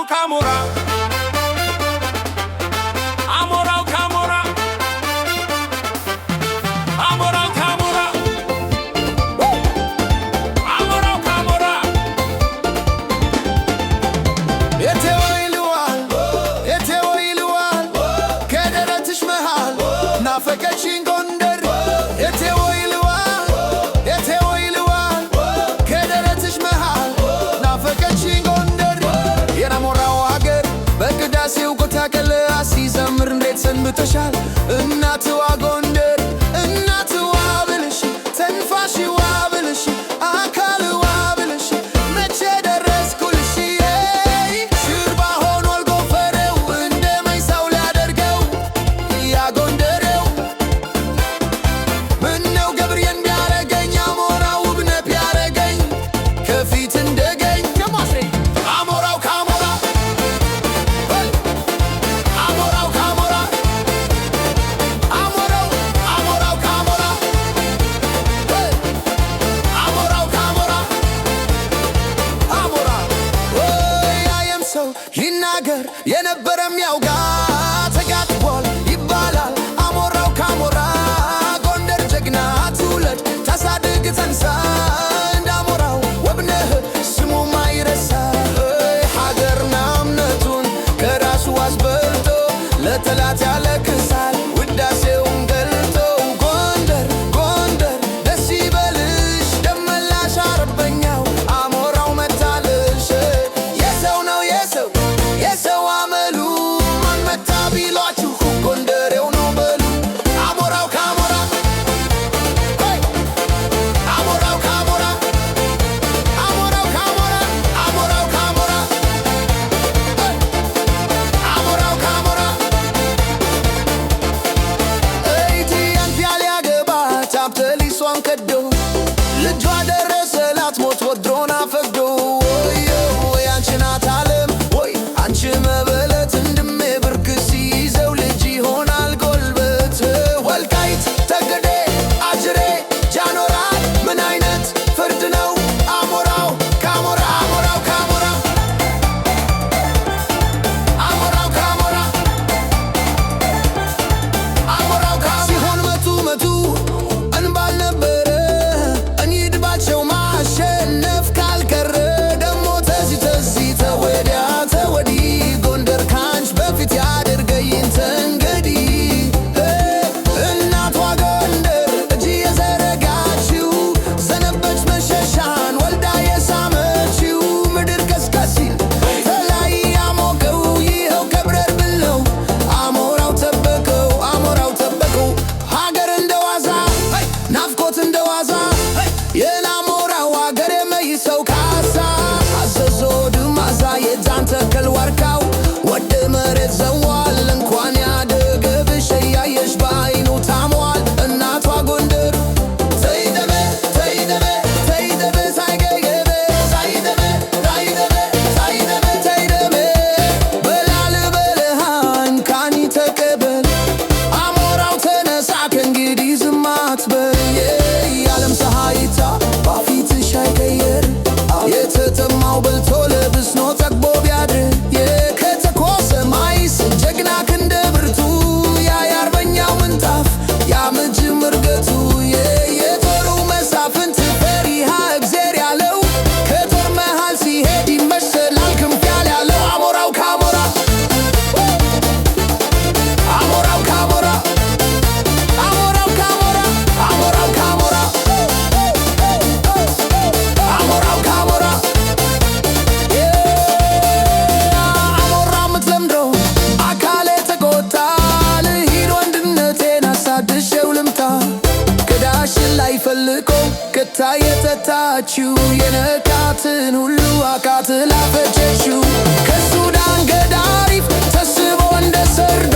ካሞራ አሞራው ካሞራ አሞራው ካሞራ አሞራው ካሞራ የቴዎ ይልዋል ከደረትሽ መሃል ናፈቀችኝ ጎንደር የቴዎ ይልዋል ከደረትሽ መሃል ናፈቀችኝ ጎንደር የናሞራው አገር በቅዳሴው ጎታቀለ ሲዘምር እንዴት ሰንብተሻል እናትዋ ጎንደር እናትዋ ብልሽ ተንፋሽዋ ብልሽ አካልዋ ብልሽ መቼ ደረስኩልሽ ሽርባ ሆኗል ጎፈሬው እንደ መይሳው ሊያደርገው ያ ጎንደሬው ምነው ገብርዬን ቢያረገኝ አሞራው ውብነ ቢያረገኝ ከፊት እንደገኝ አሞራው ካሞራ አሞራው ካሞራ አሞራው ካሞራ አሞራው ካሞራ አሞራ ያየም ሰው ይናገር የነበረም ያውጋ ተጋጥቧል ይባላል አሞራው ካሞራ ጎንደር ጀግና ትውለድ ታሳድግ ተንሳ እንደ አሞራው ወብነህ ስሙ ማይረሳ ሀገርና እምነቱን ከራሱ አስበልጦ ለጠላት ያለቅሳል ውዳሴውን ገልጦ ጎንደር ጎንደር ደስ ይበልሽ ደመላሽ አርበኛው አሞራው መታልሽ የሰው ነው የሰው አመሉ ማን መታ ቢሏችሁ ጎንደሬው ነው በሉ አሞራው ካሞራ አሞራው ካሞራ አሞራው ካሞራ አሞራው ካሞራ አሞራው ካሞራ እይቲያን ፒያል ያገባት አብተሊሷን ከዶ ልጇ ደረሰ ላትሞት ወድሮን አፈቅዶ ወይ አንቺ ናት አለም ወይ አንቺ መበለት እንድሜ ብርክ ሲይዘው ልጅ ይሆናል ጎልበት ወልቃይት ጠገዴ አጅሬ ጃኖራ ምን አይነት ፍርድ ነው አሞራው ካሞራ አሞራው ካሞራ አሞራው ካሞራ አሞራው ካሞራ ሲሆን መቱ እንባል ነበረ እንሂድ ባቸው ማሸነፍ ካልቀረ ደሞ ተዚህ ተወዲያ ተወዲህ ጎንደር ካንች በፊት ያድርገኝ ተንገዲህ እናቷ ጎንደር እጅ የዘረጋችው ዘነበች መሸሻን ወልዳ የሳመችው ምድር ቀስቀሲል ተላይ ያሞቀው ይኸው ከብረር ብለው አሞራው ጠበቀው ሀገር እንደዋዛ ናፍቆት እንደዋዛ የናሞራው ሀገር የመይሰው ካሳ አዘዞ ድማዛ የዛን ተከል ዋርካው ወደ መሬት ዘዋል እንኳን ያደገብሽ እያየሽ በአይኑ ታሟል እናቷ ጎንደር ተይደበ ሳይገገበ ተይደበ በላል በልሃን ካኒ ተቀበል አሞራው ተነሳ ከእንግዲህ ዝም አትበል የዓለም ፀሐይታ ባፊትሽ አይቀየር የተጠማው በልቶ ለብስኖ ጠግቦ ቢያድር የከተኮሰ ማይስ ጀግና ክንደ ብርቱ ያ የአርበኛው ምንጣፍ ያ ምጅም እርገቱ የጦሩ መሳፍንት ፈሪሃ እግዜር ያለው ከጦር መሃል ሲሄድ ይመሰላል ክንፍ ያለው አሞራው ካሞራ አሞራው ካሞራ አሞራው ካሞራ አሞራው ካሞራ አሞራው ካሞራ አሞራ ምትለምደው አካሌ ተቆጣ ልሂድ ወንድነቴን አሳድሼው ልምታ ክዳሽን ላይ ፈልቆ ከታየ ጠጣችው የነካትን ሁሉ አካትላ ፈጀችው ከሱዳን ገዳሪፍ ተስቦ እንደ ሰርዶ